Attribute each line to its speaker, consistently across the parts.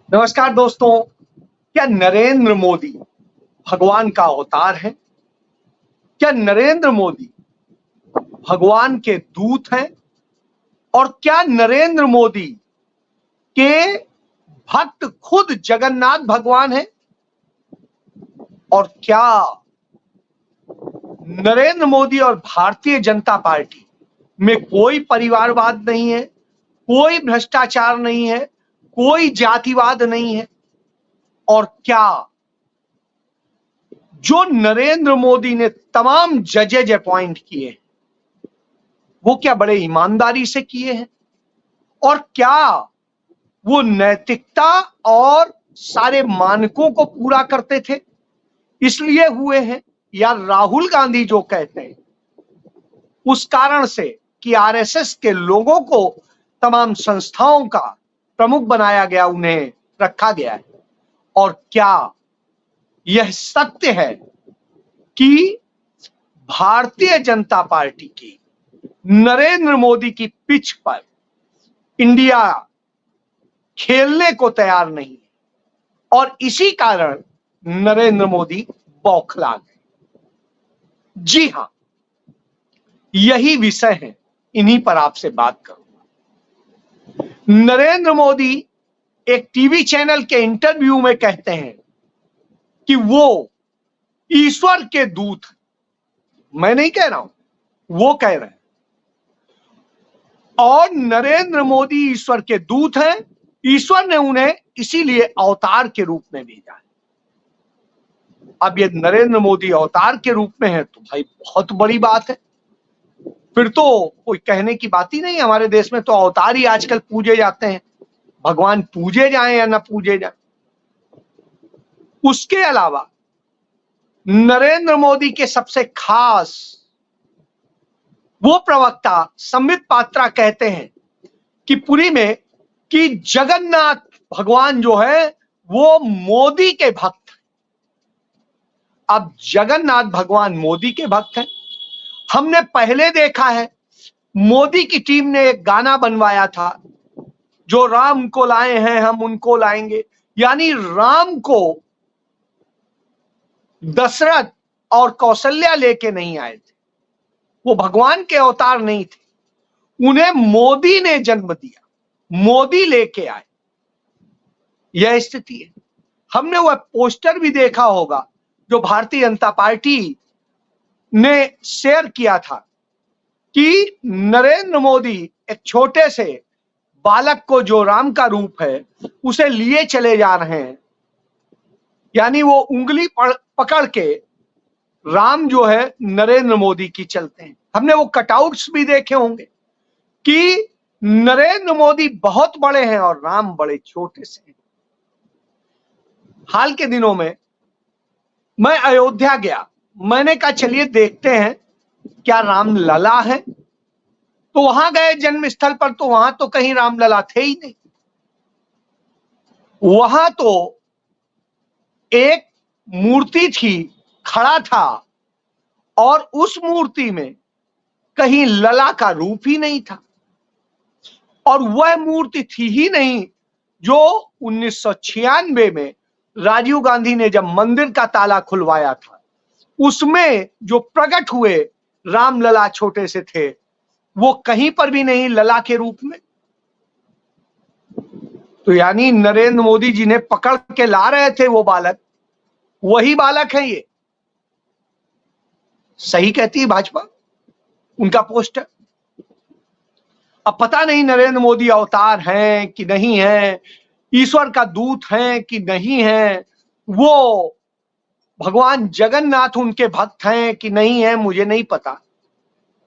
Speaker 1: नमस्कार दोस्तों। क्या नरेंद्र मोदी भगवान का अवतार है? क्या नरेंद्र मोदी भगवान के दूत हैं? और क्या नरेंद्र मोदी के भक्त खुद जगन्नाथ भगवान हैं? और क्या नरेंद्र मोदी और भारतीय जनता पार्टी में कोई परिवारवाद नहीं है, कोई भ्रष्टाचार नहीं है, कोई जातिवाद नहीं है? और क्या जो नरेंद्र मोदी ने तमाम जजेज अपॉइंट किए हैं वो क्या बड़े ईमानदारी से किए हैं? और क्या वो नैतिकता और सारे मानकों को पूरा करते थे इसलिए हुए हैं, या राहुल गांधी जो कहते हैं उस कारण से कि आरएसएस के लोगों को तमाम संस्थाओं का प्रमुख बनाया गया, उन्हें रखा गया है? और क्या यह सत्य है कि भारतीय जनता पार्टी की नरेंद्र मोदी की पिच पर इंडिया खेलने को तैयार नहीं है और इसी कारण नरेंद्र मोदी बौखला गए? जी हां, यही विषय है, इन्हीं पर आपसे बात करूंगा। नरेंद्र मोदी एक टीवी चैनल के इंटरव्यू में कहते हैं कि वो ईश्वर के दूत हैं। मैं नहीं कह रहा हूं, वो कह रहे हैं। और नरेंद्र मोदी ईश्वर के दूत हैं, ईश्वर ने उन्हें इसीलिए अवतार के रूप में भेजा है। अब ये नरेंद्र मोदी अवतार के रूप में है तो भाई बहुत बड़ी बात है, फिर तो कोई कहने की बात ही नहीं। हमारे देश में तो अवतार ही आजकल पूजे जाते हैं, भगवान पूजे जाएं या ना पूजे जाएं। उसके अलावा नरेंद्र मोदी के सबसे खास वो प्रवक्ता संबित पात्रा कहते हैं कि पुरी में कि जगन्नाथ भगवान जो है वो मोदी के भक्त हैं। अब जगन्नाथ भगवान मोदी के भक्त हैं। हमने पहले देखा है, मोदी की टीम ने एक गाना बनवाया था, जो राम को लाए हैं हम उनको लाएंगे। यानी राम को दशरथ और कौशल्या लेके नहीं आए थे, वो भगवान के अवतार नहीं थे, उन्हें मोदी ने जन्म दिया, मोदी लेके आए। यह स्थिति है। हमने वह पोस्टर भी देखा होगा जो भारतीय जनता पार्टी ने शेयर किया था कि नरेंद्र मोदी एक छोटे से बालक को, जो राम का रूप है, उसे लिए चले जा रहे हैं। यानी वो उंगली पकड़ के राम जो है नरेंद्र मोदी की चलते हैं। हमने वो कटआउट्स भी देखे होंगे कि नरेंद्र मोदी बहुत बड़े हैं और राम बड़े छोटे से हैं। हाल के दिनों में मैं अयोध्या गया, मैंने कहा चलिए देखते हैं क्या राम लला है। तो वहां गए जन्म स्थल पर, तो वहां तो कहीं राम लला थे ही नहीं। वहां तो एक मूर्ति थी, खड़ा था, और उस मूर्ति में कहीं लला का रूप ही नहीं था। और वह मूर्ति थी ही नहीं जो 1996 में राजीव गांधी ने जब मंदिर का ताला खुलवाया था, उसमें जो प्रकट हुए रामलला छोटे से थे, वो कहीं पर भी नहीं लला के रूप में। तो यानी नरेंद्र मोदी जी ने पकड़ के ला रहे थे वो बालक, वही बालक है ये। सही कहती है भाजपा, उनका पोस्टर। अब पता नहीं नरेंद्र मोदी अवतार हैं कि नहीं है, ईश्वर का दूत हैं कि नहीं है, वो भगवान जगन्नाथ उनके भक्त हैं कि नहीं है, मुझे नहीं पता।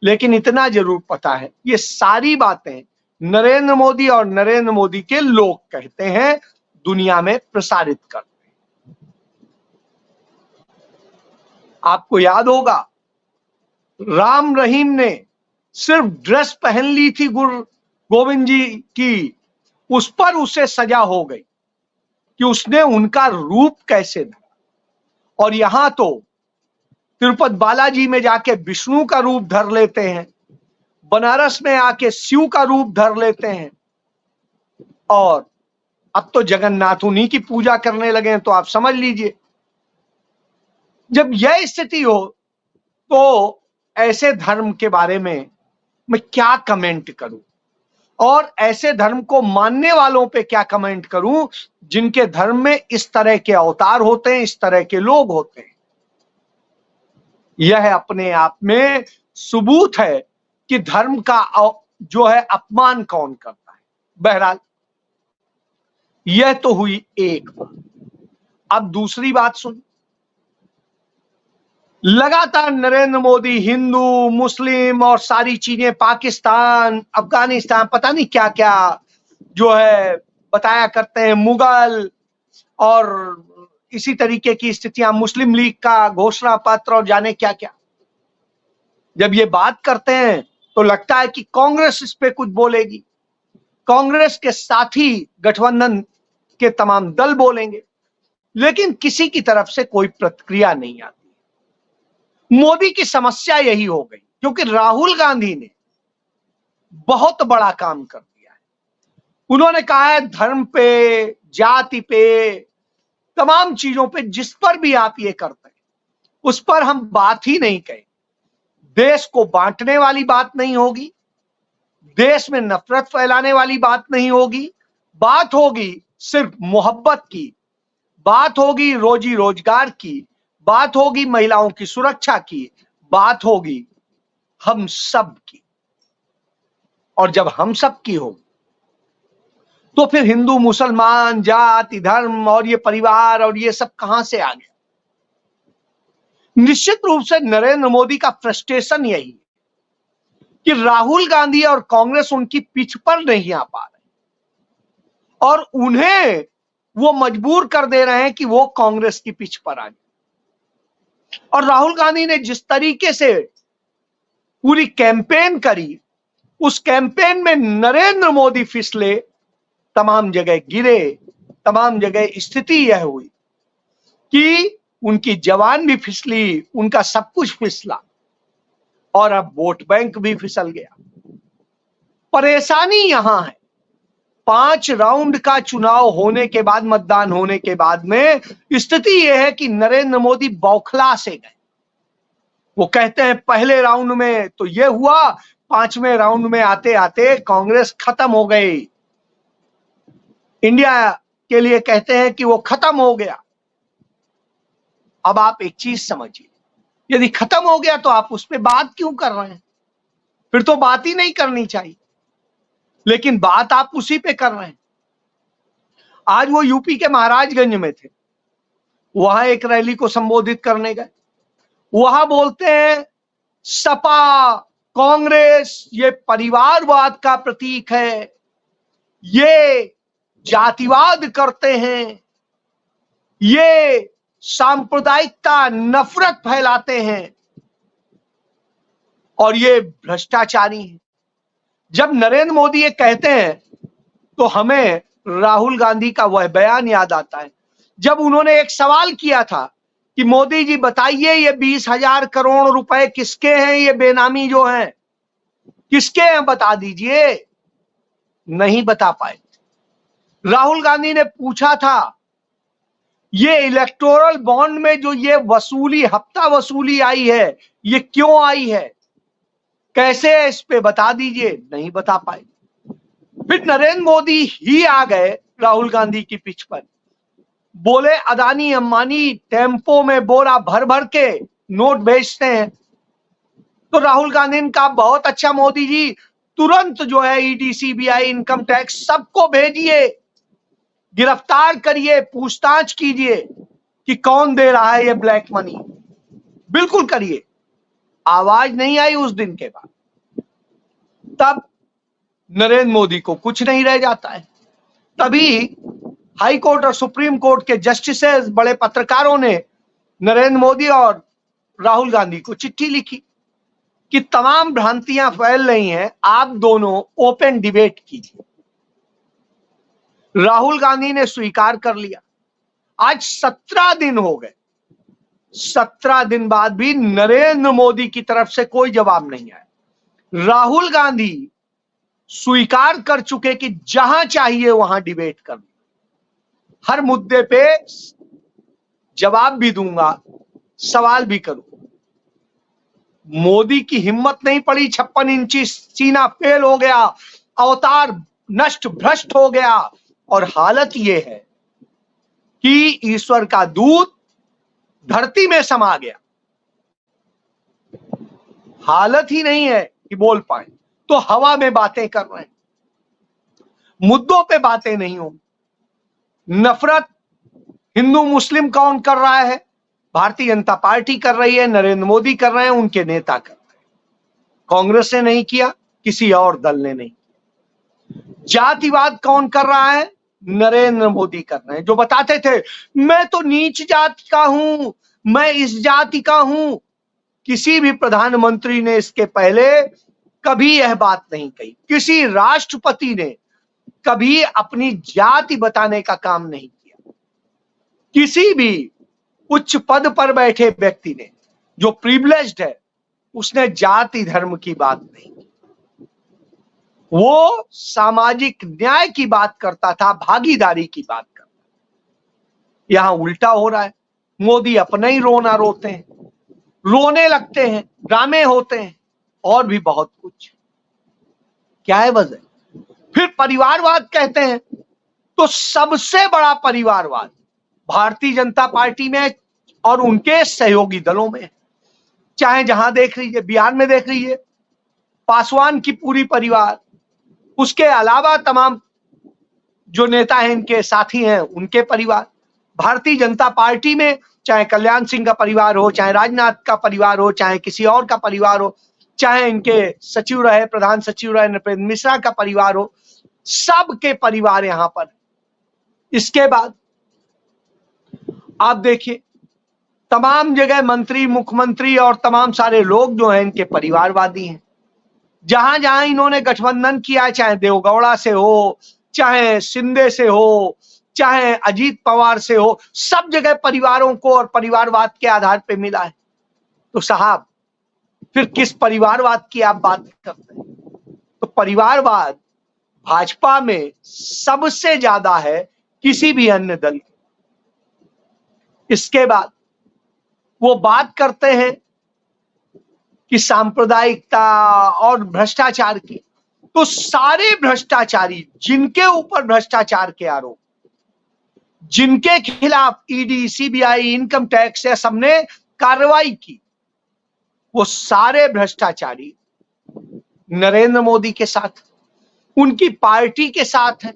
Speaker 1: लेकिन इतना जरूर पता है, ये सारी बातें नरेंद्र मोदी और नरेंद्र मोदी के लोग कहते हैं, दुनिया में प्रसारित करते हैं। आपको याद होगा, राम रहीम ने सिर्फ ड्रेस पहन ली थी गुरु गोविंद जी की, उस पर उसे सजा हो गई कि उसने उनका रूप कैसे धरा। और यहां तो तिरुपति बालाजी में जाके विष्णु का रूप धर लेते हैं, बनारस में आके शिव का रूप धर लेते हैं, और अब तो जगन्नाथ उन्हीं की पूजा करने लगे हैं, तो आप समझ लीजिए। जब यह स्थिति हो तो ऐसे धर्म के बारे में मैं क्या कमेंट करूं, और ऐसे धर्म को मानने वालों पे क्या कमेंट करूं जिनके धर्म में इस तरह के अवतार होते हैं, इस तरह के लोग होते हैं। यह अपने आप में सबूत है कि धर्म का जो है अपमान कौन करता है। बहरहाल यह तो हुई एक बात। अब दूसरी बात सुन। लगातार नरेंद्र मोदी हिंदू, मुस्लिम और सारी चीजें, पाकिस्तान, अफगानिस्तान, पता नहीं क्या क्या जो है बताया करते हैं, मुगल और इसी तरीके की स्थितियां, मुस्लिम लीग का घोषणा पत्र और जाने क्या क्या। जब ये बात करते हैं तो लगता है कि कांग्रेस इस पे कुछ बोलेगी, कांग्रेस के साथी गठबंधन के तमाम दल बोलेंगे, लेकिन किसी की तरफ से कोई प्रतिक्रिया नहीं आती। मोदी की समस्या यही हो गई, क्योंकि राहुल गांधी ने बहुत बड़ा काम कर दिया है। उन्होंने कहा है धर्म पे, जाति पे, तमाम चीजों पे जिस पर भी आप ये करते हैं उस पर हम बात ही नहीं कहें। देश को बांटने वाली बात नहीं होगी, देश में नफरत फैलाने वाली बात नहीं होगी, बात होगी सिर्फ मोहब्बत की, बात होगी रोजी रोजगार की, बात होगी महिलाओं की सुरक्षा की, बात होगी हम सब की। और जब हम सब की होगी तो फिर हिंदू, मुसलमान, जाति, धर्म और ये परिवार और ये सब कहां से आ गया? निश्चित रूप से नरेंद्र मोदी का फ्रस्ट्रेशन यही है कि राहुल गांधी और कांग्रेस उनकी पीठ पर नहीं आ पा रहे, और उन्हें वो मजबूर कर दे रहे हैं कि वो कांग्रेस की पीठ पर आ जाए। और राहुल गांधी ने जिस तरीके से पूरी कैंपेन करी, उस कैंपेन में नरेंद्र मोदी फिसले, तमाम जगह गिरे, तमाम जगह स्थिति यह हुई कि उनकी जवान भी फिसली, उनका सब कुछ फिसला, और अब वोट बैंक भी फिसल गया। परेशानी यहां है, 5 राउंड का चुनाव होने के बाद, मतदान होने के बाद में स्थिति यह है कि नरेंद्र मोदी बौखला से गए। वो कहते हैं पहले राउंड में तो यह हुआ, 5वें राउंड में आते आते कांग्रेस खत्म हो गई। इंडिया के लिए कहते हैं कि वो खत्म हो गया। अब आप एक चीज समझिए, यदि खत्म हो गया तो आप उस पर बात क्यों कर रहे हैं? फिर तो बात ही नहीं करनी चाहिए, लेकिन बात आप उसी पे कर रहे हैं। आज वो यूपी के महाराजगंज में थे, वहां एक रैली को संबोधित करने गए, वहां बोलते हैं सपा, कांग्रेस ये परिवारवाद का प्रतीक है, ये जातिवाद करते हैं, ये सांप्रदायिकता, नफरत फैलाते हैं, और ये भ्रष्टाचारी हैं। जब नरेंद्र मोदी ये कहते हैं तो हमें राहुल गांधी का वह बयान याद आता है, जब उन्होंने एक सवाल किया था कि मोदी जी बताइए ये 20,000 करोड़ रुपए किसके हैं, ये बेनामी जो हैं किसके हैं, बता दीजिए। नहीं बता पाए। राहुल गांधी ने पूछा था ये इलेक्टोरल बॉन्ड में जो ये वसूली, हफ्ता वसूली आई है, ये क्यों आई है, कैसे है, इस पे बता दीजिए। नहीं बता पाए। फिर नरेंद्र मोदी ही आ गए राहुल गांधी की पिच पर, बोले अदानी अंबानी टेम्पो में बोरा भर भर के नोट भेजते हैं। तो राहुल गांधी ने कहा बहुत अच्छा मोदी जी, तुरंत जो है ईडी, सीबीआई, इनकम टैक्स सबको भेजिए, गिरफ्तार करिए, पूछताछ कीजिए कि कौन दे रहा है ये ब्लैक मनी, बिल्कुल करिए। आवाज नहीं आई उस दिन के बाद। तब नरेंद्र मोदी को कुछ नहीं रह जाता है। तभी हाई कोर्ट और सुप्रीम कोर्ट के जस्टिसेस, बड़े पत्रकारों ने नरेंद्र मोदी और राहुल गांधी को चिट्ठी लिखी कि तमाम भ्रांतियां फैल रही हैं, आप दोनों ओपन डिबेट कीजिए। राहुल गांधी ने स्वीकार कर लिया। आज 17 दिन हो गए, 17 दिन बाद भी नरेंद्र मोदी की तरफ से कोई जवाब नहीं आया। राहुल गांधी स्वीकार कर चुके कि जहां चाहिए वहां डिबेट कर, हर मुद्दे पे जवाब भी दूंगा, सवाल भी करूं। मोदी की हिम्मत नहीं पड़ी, 56 इंची सीना फेल हो गया, अवतार नष्ट भ्रष्ट हो गया, और हालत यह है कि ईश्वर का दूत धरती में समा गया। हालत ही नहीं है कि बोल पाए, तो हवा में बातें कर रहे हैं, मुद्दों पे बातें नहीं हो। नफरत हिंदू मुस्लिम कौन कर रहा है? भारतीय जनता पार्टी कर रही है, नरेंद्र मोदी कर रहे हैं, उनके नेता कर रहे हैं। कांग्रेस ने नहीं किया, किसी और दल ने नहीं। जातिवाद कौन कर रहा है? नरेंद्र मोदी कर रहे हैं। जो बताते थे मैं तो नीच जाति का हूं, मैं इस जाति का हूं, किसी भी प्रधानमंत्री ने इसके पहले कभी यह बात नहीं कही। किसी राष्ट्रपति ने कभी अपनी जाति बताने का काम नहीं किया। किसी भी उच्च पद पर बैठे व्यक्ति ने, जो प्रिविलेज्ड है, उसने जाति धर्म की बात नहीं की। वो सामाजिक न्याय की बात करता था, भागीदारी की बात करता। यहां उल्टा हो रहा है। मोदी अपने ही रोना रोते हैं, रोने लगते हैं, ड्रामे होते हैं, और भी बहुत कुछ। क्या है वजह? फिर परिवारवाद कहते हैं, तो सबसे बड़ा परिवारवाद भारतीय जनता पार्टी में और उनके सहयोगी दलों में। चाहे जहां देख लीजिए, बिहार में देख लीजिए, पासवान की पूरी परिवार, उसके अलावा तमाम जो नेता हैं, इनके साथी हैं, उनके परिवार। भारतीय जनता पार्टी में चाहे कल्याण सिंह का परिवार हो, चाहे राजनाथ का परिवार हो, चाहे किसी और का परिवार हो, चाहे इनके सचिव रहे, प्रधान सचिव रहे नृपेंद्र मिश्रा का परिवार हो, सबके परिवार यहां पर। इसके बाद आप देखिए, तमाम जगह मंत्री, मुख्यमंत्री और तमाम सारे लोग जो हैं, इनके परिवारवादी हैं। जहां जहां इन्होंने गठबंधन किया, चाहे देवगौड़ा से हो, चाहे शिंदे से हो, चाहे अजीत पवार से हो, सब जगह परिवारों को और परिवारवाद के आधार पे मिला है। तो साहब, फिर किस परिवारवाद की आप बात करते हैं? तो परिवारवाद भाजपा में सबसे ज्यादा है किसी भी अन्य दल के। इसके बाद वो बात करते हैं कि सांप्रदायिकता और भ्रष्टाचार की। तो सारे भ्रष्टाचारी, जिनके ऊपर भ्रष्टाचार के आरोप, जिनके खिलाफ ईडी, सीबीआई, इनकम टैक्स या सबने कार्रवाई की, वो सारे भ्रष्टाचारी नरेंद्र मोदी के साथ, उनकी पार्टी के साथ है।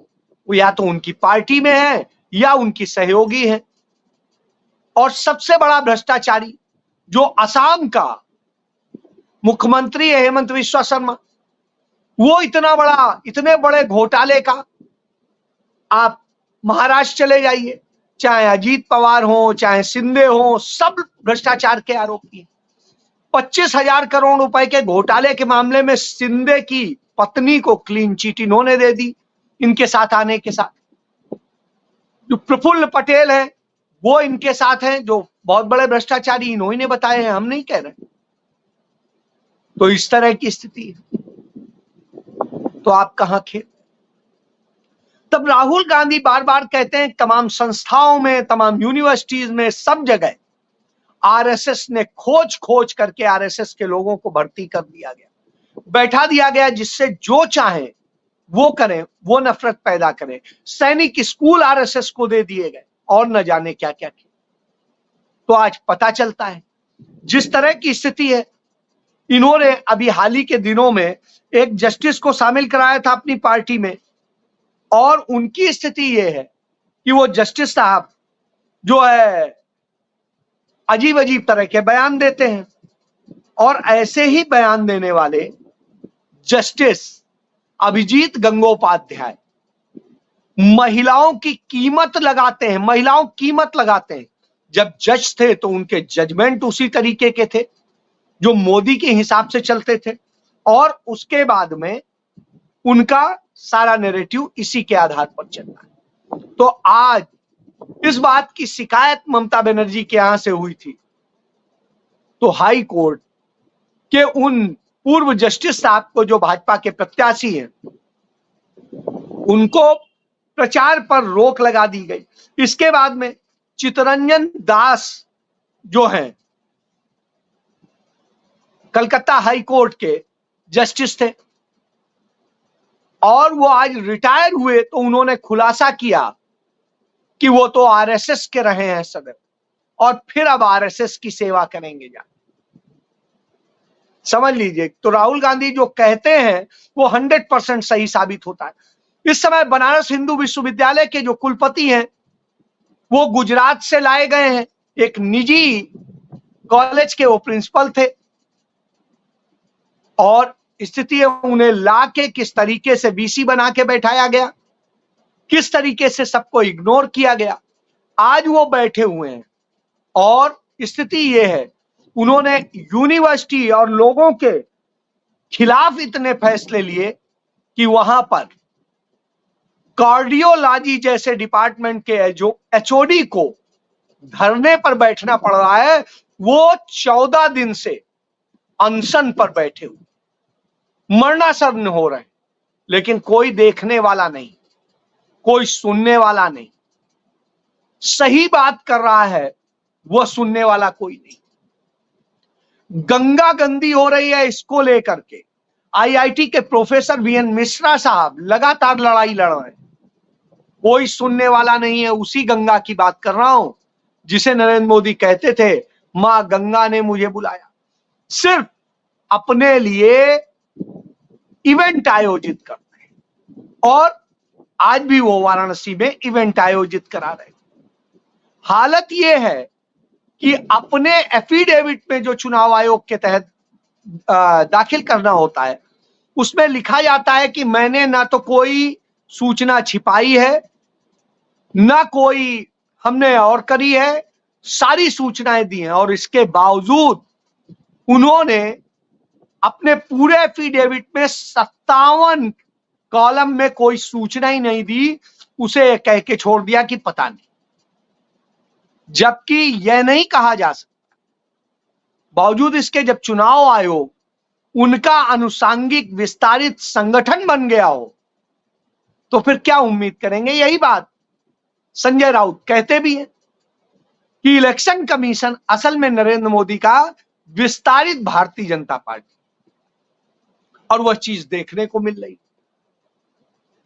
Speaker 1: वो या तो उनकी पार्टी में है या उनकी सहयोगी है। और सबसे बड़ा भ्रष्टाचारी जो असम का मुख्यमंत्री है, हेमंत बिस्वा शर्मा, वो इतने बड़े घोटाले का, आप महाराष्ट्र चले जाइए, चाहे अजीत पवार हो, चाहे शिंदे हो, सब भ्रष्टाचार के आरोपी हैं। 25,000 करोड़ रुपए के घोटाले के मामले में शिंदे की पत्नी को क्लीन चिट इन्होंने दे दी, इनके साथ आने के साथ। जो प्रफुल्ल पटेल है, वो इनके साथ हैं, जो बहुत बड़े भ्रष्टाचारी इन्होंने ने बताए हैं, हम नहीं कह रहे। तो इस तरह की स्थिति है, तो आप कहां थे? तब राहुल गांधी बार बार कहते हैं, तमाम संस्थाओं में, तमाम यूनिवर्सिटीज में, सब जगह आरएसएस ने खोज खोज करके आरएसएस के लोगों को भर्ती कर दिया गया, बैठा दिया गया, जिससे जो चाहे वो करें, वो नफरत पैदा करें। सैनिक स्कूल आरएसएस को दे दिए गए, और न जाने क्या क्या किया। तो आज पता चलता है जिस तरह की स्थिति है। इन्होंने अभी हाल ही के दिनों में एक जस्टिस को शामिल कराया था अपनी पार्टी में, और उनकी स्थिति यह है कि वो जस्टिस साहब जो है अजीब अजीब तरह के बयान देते हैं। और ऐसे ही बयान देने वाले जस्टिस अभिजीत गंगोपाध्याय महिलाओं की कीमत लगाते हैं, महिलाओं की कीमत लगाते हैं। जब जज थे तो उनके जजमेंट उसी तरीके के थे जो मोदी के हिसाब से चलते थे, और उसके बाद में उनका सारा नैरेटिव इसी के आधार पर चलता है। तो आज इस बात की शिकायत ममता बनर्जी के यहां से हुई थी, तो हाई कोर्ट के उन पूर्व जस्टिस साहब को, जो भाजपा के प्रत्याशी हैं, उनको प्रचार पर रोक लगा दी गई। इसके बाद में चित्तरंजन दास जो हैं कलकत्ता हाई कोर्ट के जस्टिस थे और वो आज रिटायर हुए, तो उन्होंने खुलासा किया कि वो तो आरएसएस के रहे हैं सदैव और फिर अब आरएसएस की सेवा करेंगे। जा समझ लीजिए, तो राहुल गांधी जो कहते हैं वो 100% सही साबित होता है। इस समय बनारस हिंदू विश्वविद्यालय के जो कुलपति हैं वो गुजरात से लाए गए हैं, एक निजी कॉलेज के वो प्रिंसिपल थे और स्थिति है उन्हें ला के किस तरीके से वीसी बना के बैठाया गया, किस तरीके से सबको इग्नोर किया गया। आज वो बैठे हुए हैं और स्थिति ये है, उन्होंने यूनिवर्सिटी और लोगों के खिलाफ इतने फैसले लिए कि वहां पर कार्डियोलॉजी जैसे डिपार्टमेंट के जो एचओडी को धरने पर बैठना पड़ रहा है, वो 14 दिन से अनशन पर बैठे हुए मरणासन्न हो रहे हैं, लेकिन कोई देखने वाला नहीं, कोई सुनने वाला नहीं। सही बात कर रहा है वो सुनने वाला कोई नहीं। गंगा गंदी हो रही है, इसको लेकर के आईआईटी के प्रोफेसर वीएन मिश्रा साहब लगातार लड़ाई लड़ रहे हैं, कोई सुनने वाला नहीं है। उसी गंगा की बात कर रहा हूं जिसे नरेंद्र मोदी कहते थे मां गंगा ने मुझे बुलाया। सिर्फ अपने लिए इवेंट आयोजित करते हैं और आज भी वो वाराणसी में इवेंट आयोजित करा रहे हैं। हालत ये है कि अपने एफिडेविट में जो चुनाव आयोग के तहत दाखिल करना होता है उसमें लिखा जाता है कि मैंने ना तो कोई सूचना छिपाई है, ना कोई हमने और करी है, सारी सूचनाएं दी हैं। और इसके बावजूद उन्होंने अपने पूरे एफिडेविट में 57 कॉलम में कोई सूचना ही नहीं दी, उसे कह के छोड़ दिया कि पता नहीं। जबकि यह नहीं कहा जा सकता, बावजूद इसके जब चुनाव आयोग उनका अनुसांगिक विस्तारित संगठन बन गया हो तो फिर क्या उम्मीद करेंगे। यही बात संजय राउत कहते भी हैं कि इलेक्शन कमीशन असल में नरेंद्र मोदी का विस्तारित भारतीय जनता पार्टी, और वह चीज देखने को मिल रही।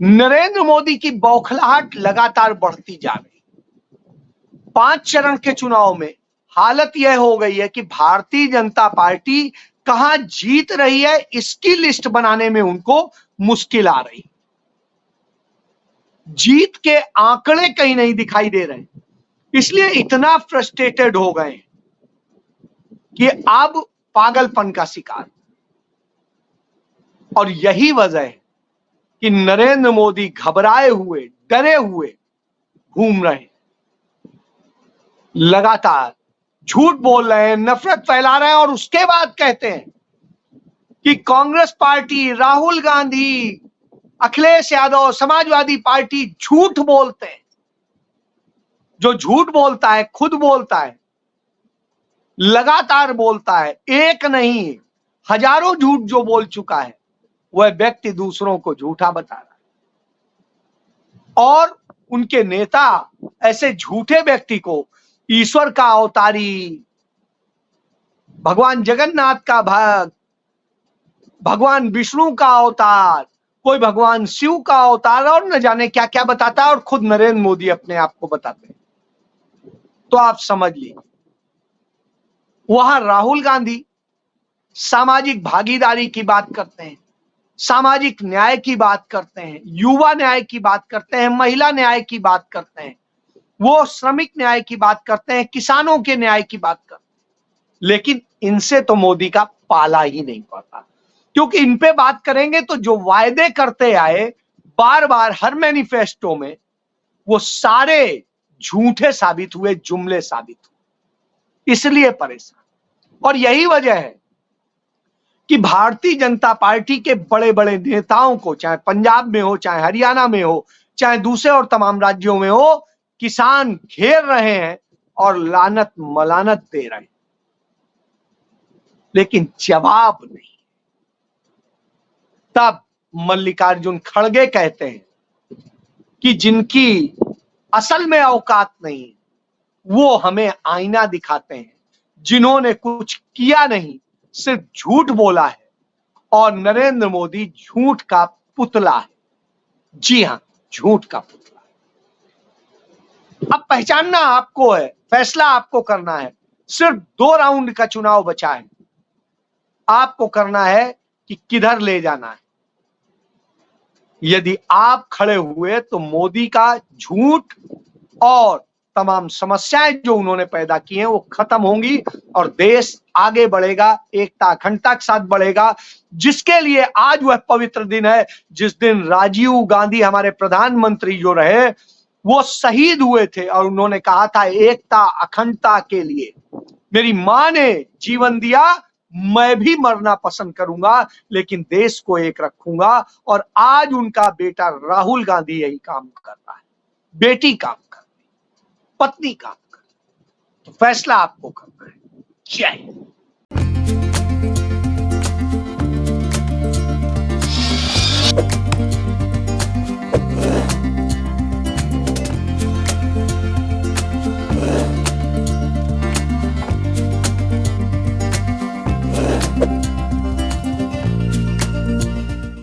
Speaker 1: नरेंद्र मोदी की बौखलाहट लगातार बढ़ती जा रही। 5 चरण के चुनाव में हालत यह हो गई है कि भारतीय जनता पार्टी कहां जीत रही है इसकी लिस्ट बनाने में उनको मुश्किल आ रही। जीत के आंकड़े कहीं नहीं दिखाई दे रहे, इसलिए इतना फ्रस्ट्रेटेड हो गए कि अब पागलपन का शिकार। और यही वजह है कि नरेंद्र मोदी घबराए हुए, डरे हुए घूम रहे हैं, लगातार झूठ बोल रहे हैं, नफरत फैला रहे हैं और उसके बाद कहते हैं कि कांग्रेस पार्टी, राहुल गांधी, अखिलेश यादव, समाजवादी पार्टी झूठ बोलते हैं। जो झूठ बोलता है खुद बोलता है, लगातार बोलता है, एक नहीं हजारों झूठ जो बोल चुका है, वह व्यक्ति दूसरों को झूठा बता रहा है। और उनके नेता ऐसे झूठे व्यक्ति को ईश्वर का अवतारी, भगवान जगन्नाथ का भक्त, भगवान विष्णु का अवतार, कोई भगवान शिव का अवतार और न जाने क्या क्या बताता है, और खुद नरेंद्र मोदी अपने आप को बताते हैं। तो आप समझ लीजिए, वहां राहुल गांधी सामाजिक भागीदारी की बात करते हैं, सामाजिक न्याय की बात करते हैं, युवा न्याय की बात करते हैं, महिला न्याय की बात करते हैं, वो श्रमिक न्याय की बात करते हैं, किसानों के न्याय की बात करते हैं। लेकिन इनसे तो मोदी का पाला ही नहीं पड़ता, क्योंकि इन पे बात करेंगे तो जो वायदे करते आए बार बार हर मैनिफेस्टो में, वो सारे झूठे साबित हुए, जुमले साबित हुए, इसलिए परेशान। और यही वजह है कि भारतीय जनता पार्टी के बड़े बड़े नेताओं को, चाहे पंजाब में हो, चाहे हरियाणा में हो, चाहे दूसरे और तमाम राज्यों में हो, किसान घेर रहे हैं और लानत मलानत दे रहे हैं, लेकिन जवाब नहीं। तब मल्लिकार्जुन खड़गे कहते हैं कि जिनकी असल में औकात नहीं है, वो हमें आईना दिखाते हैं। जिन्होंने कुछ किया नहीं, सिर्फ झूठ बोला है, और नरेंद्र मोदी झूठ का पुतला है। जी हां, झूठ का पुतला है। अब पहचानना आपको है, फैसला आपको करना है। सिर्फ 2 राउंड का चुनाव बचा है। आपको करना है कि किधर ले जाना है। यदि आप खड़े हुए तो मोदी का झूठ और तमाम समस्याएं जो उन्होंने पैदा की हैं वो खत्म होंगी और देश आगे बढ़ेगा, एकता अखंडता के साथ बढ़ेगा, जिसके लिए आज वह पवित्र दिन है जिस दिन राजीव गांधी हमारे प्रधानमंत्री जो रहे वो शहीद हुए थे और उन्होंने कहा था एकता अखंडता के लिए मेरी मां ने जीवन दिया, मैं भी मरना पसंद करूंगा लेकिन देश को एक रखूंगा। और आज उनका बेटा राहुल गांधी यही काम कर रहा है, बेटी काम कर रही, पत्नी काम कर रही। तो फैसला आपको करना है। जय हिंद।